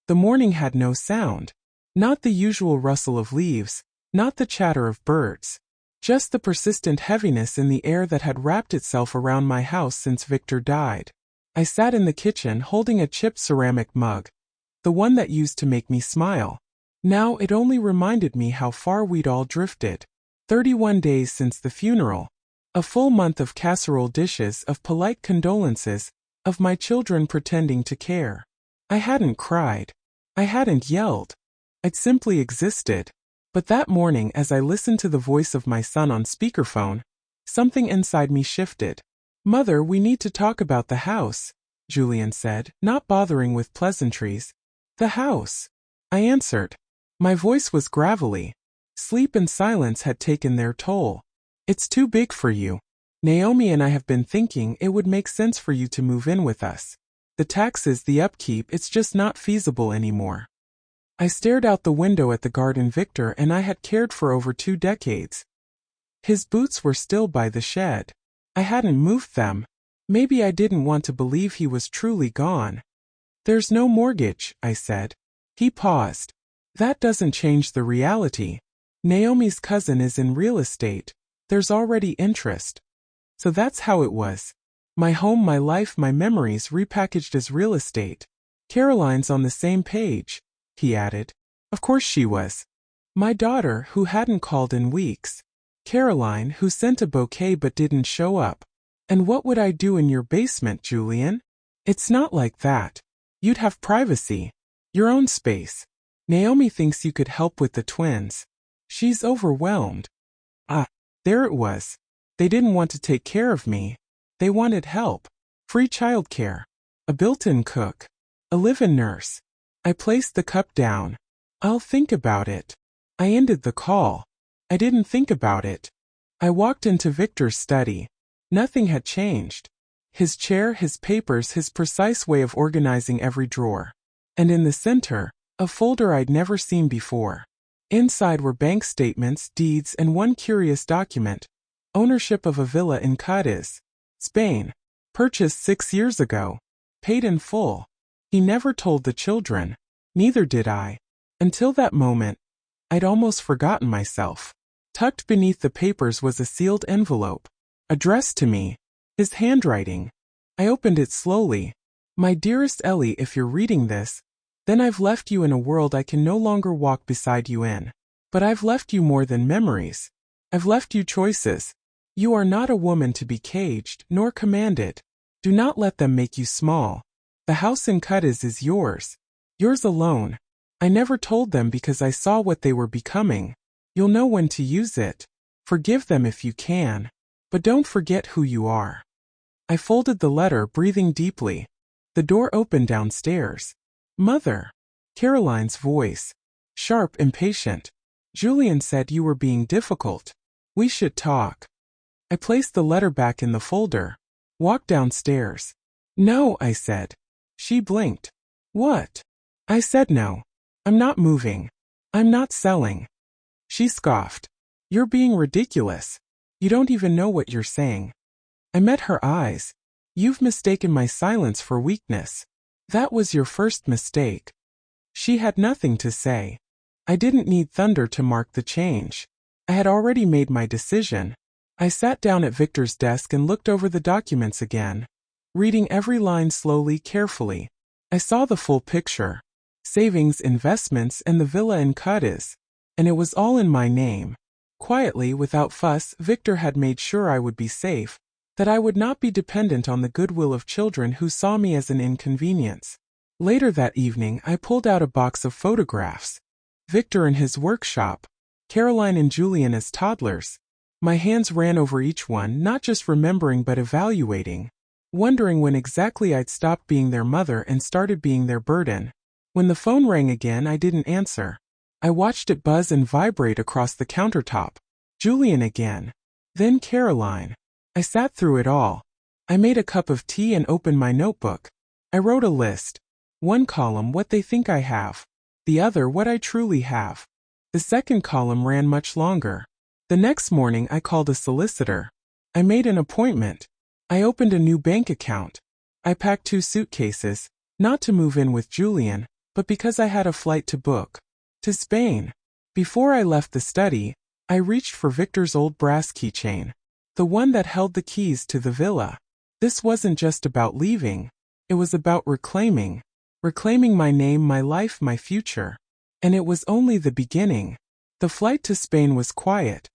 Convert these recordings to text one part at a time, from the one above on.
The morning had no sound. Not the usual rustle of leaves, not the chatter of birds. Just the persistent heaviness in the air that had wrapped itself around my house since Victor died. I sat in the kitchen holding a chipped ceramic mug, the one that used to make me smile. Now it only reminded me how far we'd all drifted. 31 days since the funeral. A full month of casserole dishes, of polite condolences, of my children pretending to care. I hadn't cried. I hadn't yelled. I'd simply existed. But that morning, as I listened to the voice of my son on speakerphone, something inside me shifted. "Mother, we need to talk about the house," Julian said, not bothering with pleasantries. "The house," I answered. My voice was gravelly. Sleep and silence had taken their toll. "It's too big for you. Naomi and I have been thinking it would make sense for you to move in with us. The taxes, the upkeep, it's just not feasible anymore." I stared out the window at the garden Victor and I had cared for over 2 decades. His boots were still by the shed. I hadn't moved them. Maybe I didn't want to believe he was truly gone. "There's no mortgage," I said. He paused. "That doesn't change the reality. Naomi's cousin is in real estate. There's already interest." So that's how it was. My home, my life, my memories repackaged as real estate. "Caroline's on the same page," he added. Of course she was. My daughter, who hadn't called in weeks. Caroline, who sent a bouquet but didn't show up. "And what would I do in your basement, Julian?" "It's not like that. You'd have privacy. Your own space. Naomi thinks you could help with the twins. She's overwhelmed." Ah, there it was. They didn't want to take care of me. They wanted help. Free childcare. A built-in cook. A live-in nurse. I placed the cup down. "I'll think about it." I ended the call. I didn't think about it. I walked into Victor's study. Nothing had changed. His chair, his papers, his precise way of organizing every drawer. And in the center, a folder I'd never seen before. Inside were bank statements, deeds, and one curious document. Ownership of a villa in Cádiz, Spain. Purchased 6 years ago. Paid in full. He never told the children. Neither did I. Until that moment, I'd almost forgotten myself. Tucked beneath the papers was a sealed envelope. Addressed to me. His handwriting. I opened it slowly. "My dearest Ellie, if you're reading this, then I've left you in a world I can no longer walk beside you in. But I've left you more than memories. I've left you choices. You are not a woman to be caged, nor commanded. Do not let them make you small. The house in Cádiz is yours. Yours alone. I never told them because I saw what they were becoming. You'll know when to use it. Forgive them if you can. But don't forget who you are." I folded the letter, breathing deeply. The door opened downstairs. "Mother." Caroline's voice. Sharp, impatient. "Julian said you were being difficult. We should talk." I placed the letter back in the folder. Walked downstairs. "No," I said. She blinked. "What?" I said no. "I'm not moving. I'm not selling." She scoffed. "You're being ridiculous. You don't even know what you're saying." I met her eyes. "You've mistaken my silence for weakness. That was your first mistake." She had nothing to say. I didn't need thunder to mark the change. I had already made my decision. I sat down at Victor's desk and looked over the documents again, reading every line slowly, carefully. I saw the full picture. Savings, investments, and the villa in Cádiz. And it was all in my name. Quietly, without fuss, Victor had made sure I would be safe, that I would not be dependent on the goodwill of children who saw me as an inconvenience. Later that evening, I pulled out a box of photographs. Victor in his workshop. Caroline and Julian as toddlers. My hands ran over each one, not just remembering but evaluating, wondering when exactly I'd stopped being their mother and started being their burden. When the phone rang again, I didn't answer. I watched it buzz and vibrate across the countertop. Julian again. Then Caroline. I sat through it all. I made a cup of tea and opened my notebook. I wrote a list. One column, what they think I have. The other, what I truly have. The second column ran much longer. The next morning I called a solicitor. I made an appointment. I opened a new bank account. I packed 2 suitcases, not to move in with Julian, but because I had a flight to book. To Spain. Before I left the study, I reached for Victor's old brass keychain. The one that held the keys to the villa. This wasn't just about leaving. It was about reclaiming. Reclaiming my name, my life, my future. And it was only the beginning. The flight to Spain was quiet.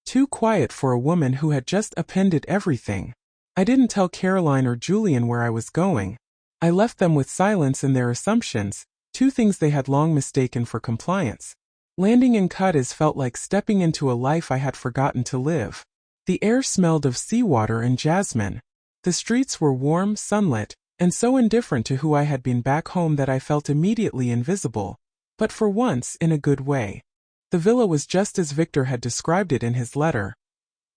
Too quiet for a woman who had just appended everything. I didn't tell Caroline or Julian where I was going. I left them with silence and their assumptions, two things they had long mistaken for compliance. Landing in Cadiz felt like stepping into a life I had forgotten to live. The air smelled of seawater and jasmine. The streets were warm, sunlit, and so indifferent to who I had been back home that I felt immediately invisible. But for once, in a good way. The villa was just as Victor had described it in his letter.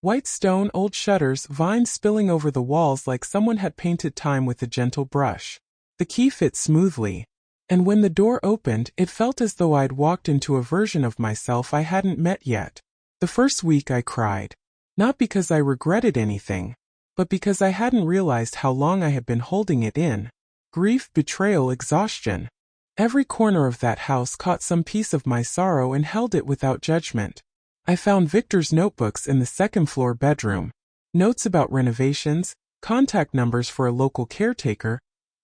White stone, old shutters, vines spilling over the walls like someone had painted time with a gentle brush. The key fit smoothly. And when the door opened, it felt as though I'd walked into a version of myself I hadn't met yet. The first week I cried. Not because I regretted anything, but because I hadn't realized how long I had been holding it in. Grief, betrayal, exhaustion. Every corner of that house caught some piece of my sorrow and held it without judgment. I found Victor's notebooks in the second-floor bedroom. Notes about renovations, contact numbers for a local caretaker,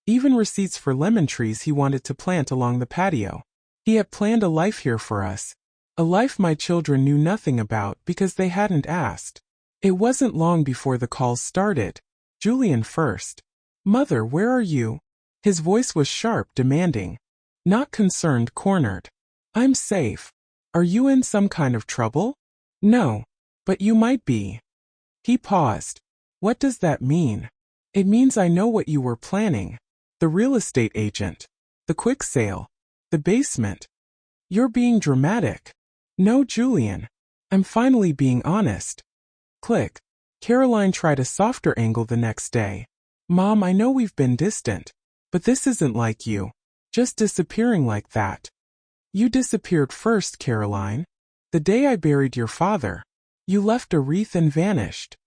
even receipts for lemon trees he wanted to plant along the patio. He had planned a life here for us. A life my children knew nothing about because they hadn't asked. It wasn't long before the calls started. Julian first. "Mother, where are you?" His voice was sharp, demanding. Not concerned, cornered. "I'm safe. Are you in some kind of trouble?" "No. But you might be." He paused. "What does that mean?" "It means I know what you were planning. The real estate agent. The quick sale. The basement." "You're being dramatic." "No, Julian. I'm finally being honest." Click. Caroline tried a softer angle the next day. "Mom, I know we've been distant. But this isn't like you. Just disappearing like that." "You disappeared first, Caroline. The day I buried your father. You left a wreath and vanished."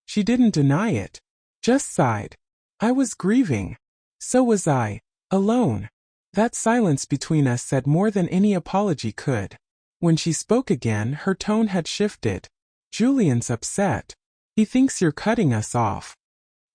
She didn't deny it. Just sighed. "I was grieving. So was I. Alone." That silence between us said more than any apology could. When she spoke again, her tone had shifted. "Julian's upset. He thinks you're cutting us off."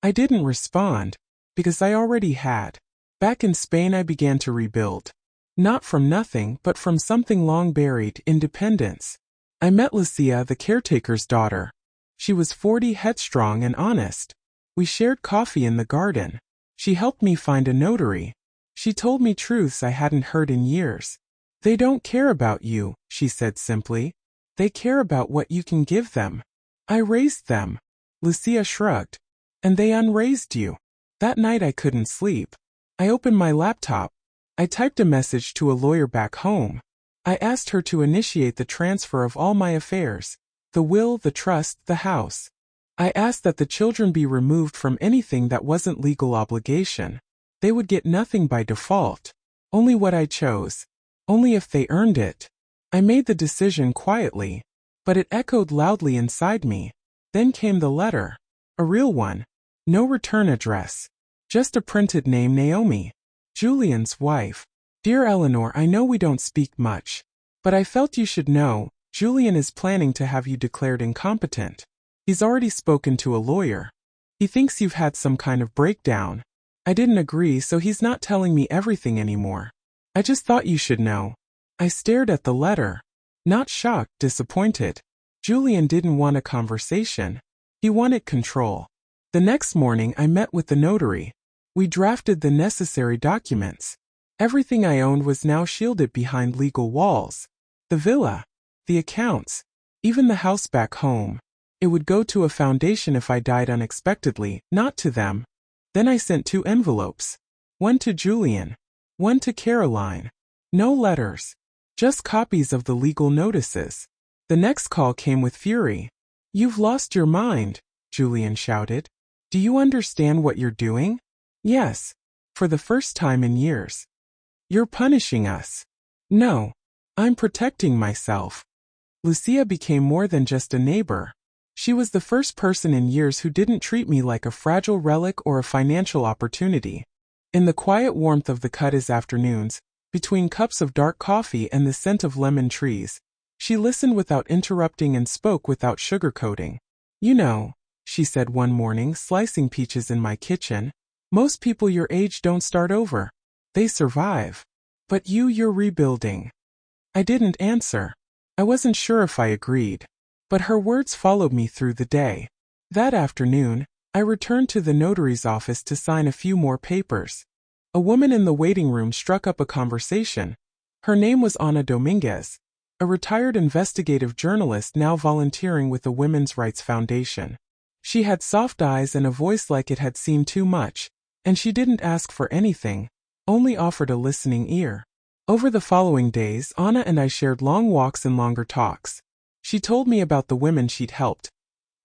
I didn't respond, because I already had. Back in Spain I began to rebuild. Not from nothing, but from something long buried, independence. I met Lucia, the caretaker's daughter. She was 40, headstrong and honest. We shared coffee in the garden. She helped me find a notary. She told me truths I hadn't heard in years. "They don't care about you," she said simply. "They care about what you can give them." "I raised them." Lucia shrugged. "And they unraised you." That night I couldn't sleep. I opened my laptop. I typed a message to a lawyer back home. I asked her to initiate the transfer of all my affairs. The will, the trust, the house. I asked that the children be removed from anything that wasn't legal obligation. They would get nothing by default. Only what I chose. Only if they earned it. I made the decision quietly, but it echoed loudly inside me. Then came the letter. A real one. No return address. Just a printed name, Naomi. Julian's wife. "Dear Eleanor, I know we don't speak much, but I felt you should know, Julian is planning to have you declared incompetent. He's already spoken to a lawyer. He thinks you've had some kind of breakdown. I didn't agree, so he's not telling me everything anymore. I just thought you should know." I stared at the letter. Not shocked, disappointed. Julian didn't want a conversation. He wanted control. The next morning I met with the notary. We drafted the necessary documents. Everything I owned was now shielded behind legal walls. The villa, the accounts, even the house back home. It would go to a foundation if I died unexpectedly, not to them. Then I sent 2 envelopes. One to Julian. One to Caroline. No letters. Just copies of the legal notices. The next call came with fury. "You've lost your mind," Julian shouted. "Do you understand what you're doing?" "Yes. For the first time in years." "You're punishing us." "No. I'm protecting myself." Lucia became more than just a neighbor. She was the first person in years who didn't treat me like a fragile relic or a financial opportunity. In the quiet warmth of the Cadiz afternoons, between cups of dark coffee and the scent of lemon trees. She listened without interrupting and spoke without sugarcoating. You know, she said one morning, slicing peaches in my kitchen, most people your age don't start over. They survive. But you're rebuilding. I didn't answer. I wasn't sure if I agreed. But her words followed me through the day. That afternoon, I returned to the notary's office to sign a few more papers. A woman in the waiting room struck up a conversation. Her name was Ana Dominguez, a retired investigative journalist now volunteering with the Women's Rights Foundation. She had soft eyes and a voice like it had seen too much, and she didn't ask for anything, only offered a listening ear. Over the following days, Ana and I shared long walks and longer talks. She told me about the women she'd helped.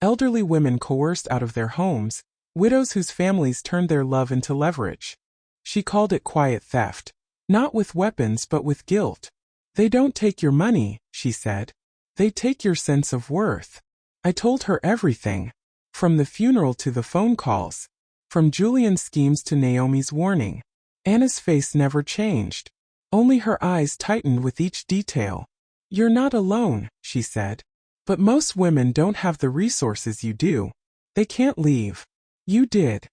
Elderly women coerced out of their homes, widows whose families turned their love into leverage. She called it quiet theft. Not with weapons but with guilt. They don't take your money, she said. They take your sense of worth. I told her everything. From the funeral to the phone calls. From Julian's schemes to Naomi's warning. Anna's face never changed. Only her eyes tightened with each detail. You're not alone, she said. But most women don't have the resources you do. They can't leave. You did.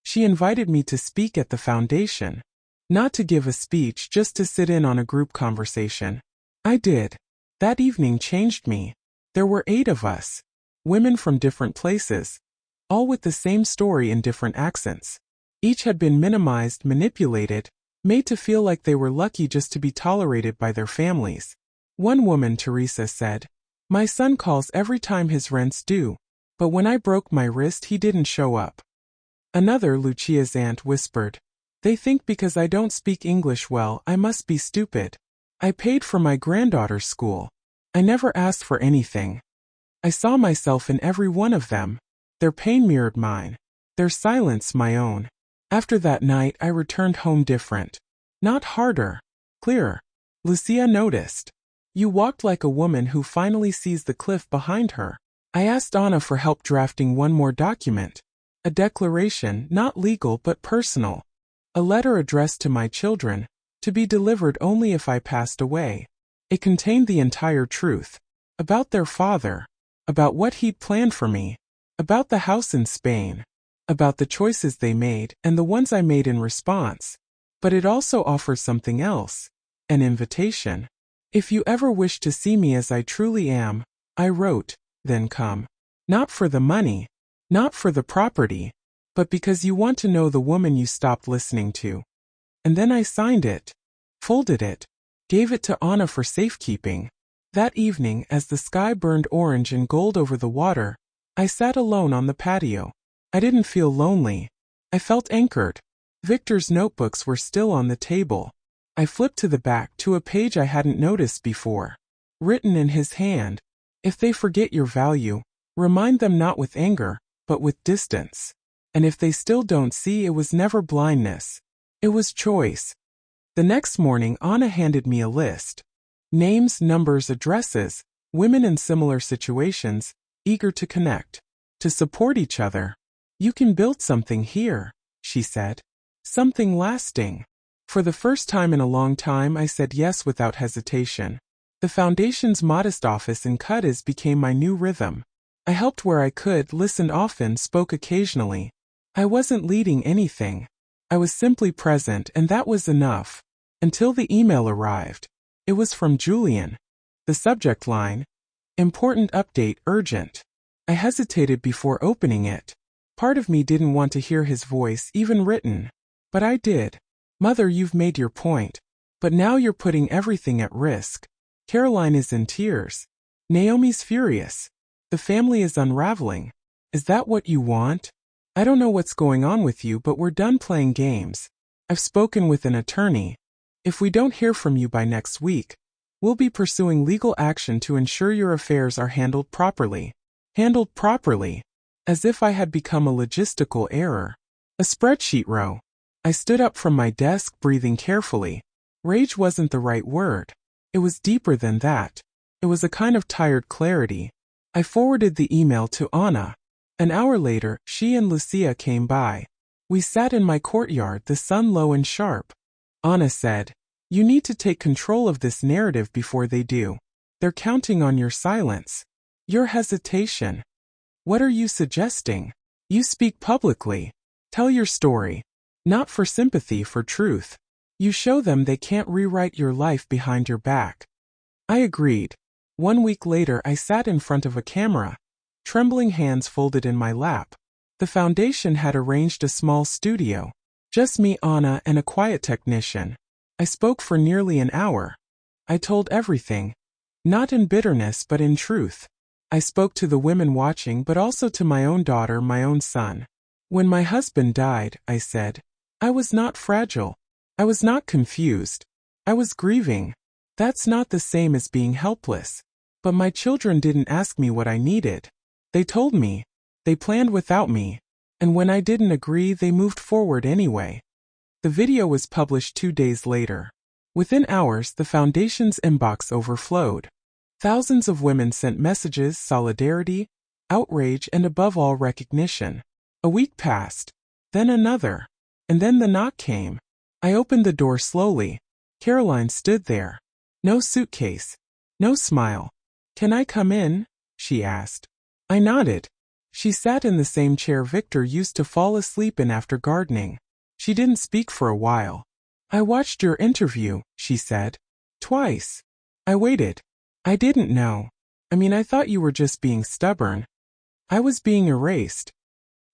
She invited me to speak at the foundation. Not to give a speech, just to sit in on a group conversation. I did. That evening changed me. There were 8 of us. Women from different places. All with the same story in different accents. Each had been minimized, manipulated, made to feel like they were lucky just to be tolerated by their families. One woman, Teresa, said, "My son calls every time his rent's due, but when I broke my wrist he didn't show up." Another, Lucia's aunt, whispered, "They think because I don't speak English well I must be stupid. I paid for my granddaughter's school. I never asked for anything." I saw myself in every one of them. Their pain mirrored mine. Their silence my own. After that night I returned home different. Not harder. Clearer. Lucia noticed. "You walked like a woman who finally sees the cliff behind her." I asked Ana for help drafting one more document. A declaration, not legal but personal. A letter addressed to my children, to be delivered only if I passed away. It contained the entire truth. About their father. About what he'd planned for me. About the house in Spain. About the choices they made and the ones I made in response. But it also offers something else. An invitation. "If you ever wish to see me as I truly am," I wrote, "then come. Not for the money. Not for the property. But because you want to know the woman you stopped listening to." And then I signed it. Folded it. Gave it to Ana for safekeeping. That evening, as the sky burned orange and gold over the water, I sat alone on the patio. I didn't feel lonely. I felt anchored. Victor's notebooks were still on the table. I flipped to the back to a page I hadn't noticed before. Written in his hand, "If they forget your value, remind them not with anger, but with distance." And if they still don't see, it was never blindness. It was choice. The next morning Ana handed me a list. Names, numbers, addresses, women in similar situations, eager to connect, to support each other. "You can build something here," she said. "Something lasting." For the first time in a long time I said yes without hesitation. The foundation's modest office in Cadiz became my new rhythm. I helped where I could, listened often, spoke occasionally. I wasn't leading anything. I was simply present, and that was enough. Until the email arrived. It was from Julian. The subject line, "Important update, urgent." I hesitated before opening it. Part of me didn't want to hear his voice, even written. But I did. "Mother, you've made your point. But now you're putting everything at risk. Caroline is in tears. Naomi's furious. The family is unraveling. Is that what you want? I don't know what's going on with you, but we're done playing games. I've spoken with an attorney. If we don't hear from you by next week, we'll be pursuing legal action to ensure your affairs are handled properly." Handled properly. As if I had become a logistical error. A spreadsheet row. I stood up from my desk, breathing carefully. Rage wasn't the right word. It was deeper than that. It was a kind of tired clarity. I forwarded the email to Ana. An hour later, she and Lucia came by. We sat in my courtyard, the sun low and sharp. Ana said, You need to take control of this narrative before they do. They're counting on your silence. Your hesitation. What are you suggesting? You speak publicly. Tell your story. Not for sympathy, for truth. You show them they can't rewrite your life behind your back. I agreed. 1 week later, I sat in front of a camera, trembling hands folded in my lap. The foundation had arranged a small studio. Just me, Anna, and a quiet technician. I spoke for nearly an hour. I told everything. Not in bitterness, but in truth. I spoke to the women watching, but also to my own daughter, my own son. When my husband died, I said, I was not fragile. I was not confused. I was grieving. That's not the same as being helpless. But my children didn't ask me what I needed. They told me. They planned without me. And when I didn't agree, they moved forward anyway. The video was published 2 days later. Within hours, the foundation's inbox overflowed. Thousands of women sent messages, solidarity, outrage, and above all, recognition. A week passed. Then another. And then the knock came. I opened the door slowly. Caroline stood there. No suitcase. No smile. Can I come in? She asked. I nodded. She sat in the same chair Victor used to fall asleep in after gardening. She didn't speak for a while. I watched your interview, she said. Twice. I waited. I didn't know. I thought you were just being stubborn. I was being erased.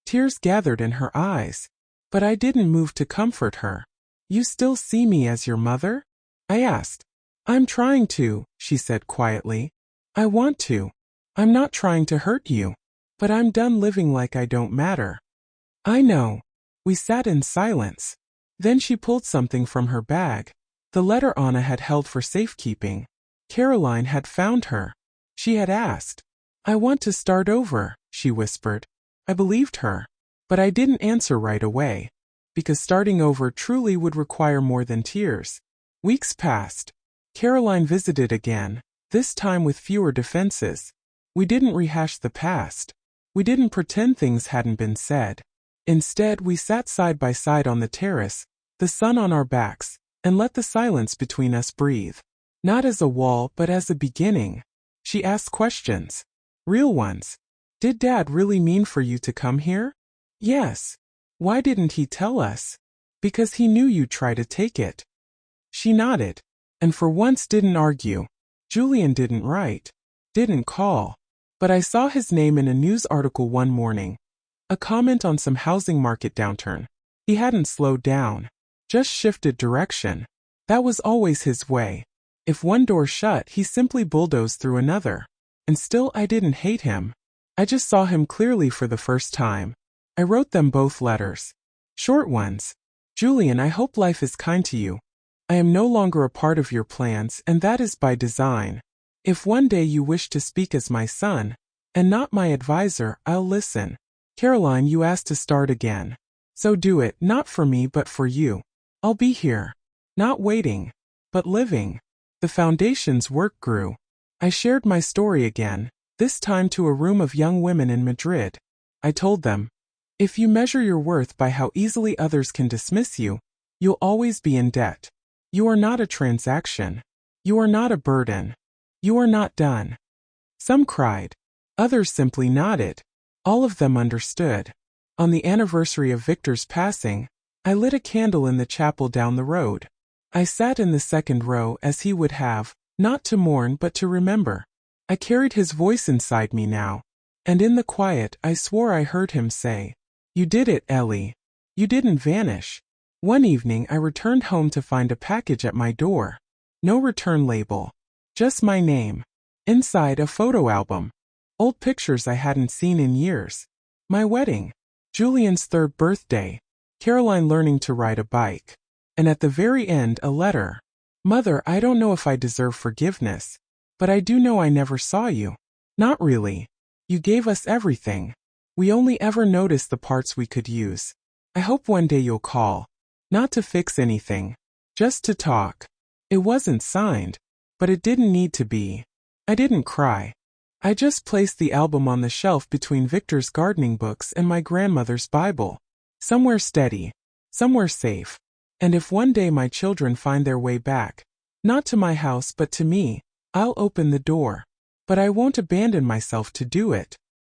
Tears gathered in her eyes. But I didn't move to comfort her. You still see me as your mother? I asked. I'm trying to, she said quietly. I want to. I'm not trying to hurt you. But I'm done living like I don't matter. I know. We sat in silence. Then she pulled something from her bag. The letter Anna had held for safekeeping. Caroline had found her. She had asked. I want to start over, she whispered. I believed her. But I didn't answer right away. Because starting over truly would require more than tears. Weeks passed. Caroline visited again, this time with fewer defenses. We didn't rehash the past. We didn't pretend things hadn't been said. Instead, we sat side by side on the terrace, the sun on our backs, and let the silence between us breathe. Not as a wall, but as a beginning. She asked questions. Real ones. Did Dad really mean for you to come here? Yes. Why didn't he tell us? Because he knew you'd try to take it. She nodded. And for once didn't argue. Julian didn't write. Didn't call. But I saw his name in a news article one morning. A comment on some housing market downturn. He hadn't slowed down. Just shifted direction. That was always his way. If one door shut, he simply bulldozed through another. And still I didn't hate him. I just saw him clearly for the first time. I wrote them both letters. Short ones. Julian, I hope life is kind to you. I am no longer a part of your plans, and that is by design. If one day you wish to speak as my son, and not my advisor, I'll listen. Caroline, you asked to start again. So do it, not for me but for you. I'll be here. Not waiting, but living. The foundation's work grew. I shared my story again, this time to a room of young women in Madrid. I told them, if you measure your worth by how easily others can dismiss you, you'll always be in debt. You are not a transaction. You are not a burden. You are not done. Some cried. Others simply nodded. All of them understood. On the anniversary of Victor's passing, I lit a candle in the chapel down the road. I sat in the second row as he would have, not to mourn but to remember. I carried his voice inside me now. And in the quiet, I swore I heard him say, You did it, Ellie. You didn't vanish. One evening I returned home to find a package at my door. No return label. Just my name. Inside, a photo album. Old pictures I hadn't seen in years. My wedding. Julian's 3rd birthday. Caroline learning to ride a bike. And at the very end, a letter. Mother, I don't know if I deserve forgiveness. But I do know I never saw you. Not really. You gave us everything. We only ever noticed the parts we could use. I hope one day you'll call. Not to fix anything. Just to talk. It wasn't signed. But it didn't need to be. I didn't cry. I just placed the album on the shelf between Victor's gardening books and my grandmother's Bible. Somewhere steady. Somewhere safe. And if one day my children find their way back, not to my house but to me, I'll open the door. But I won't abandon myself to do it.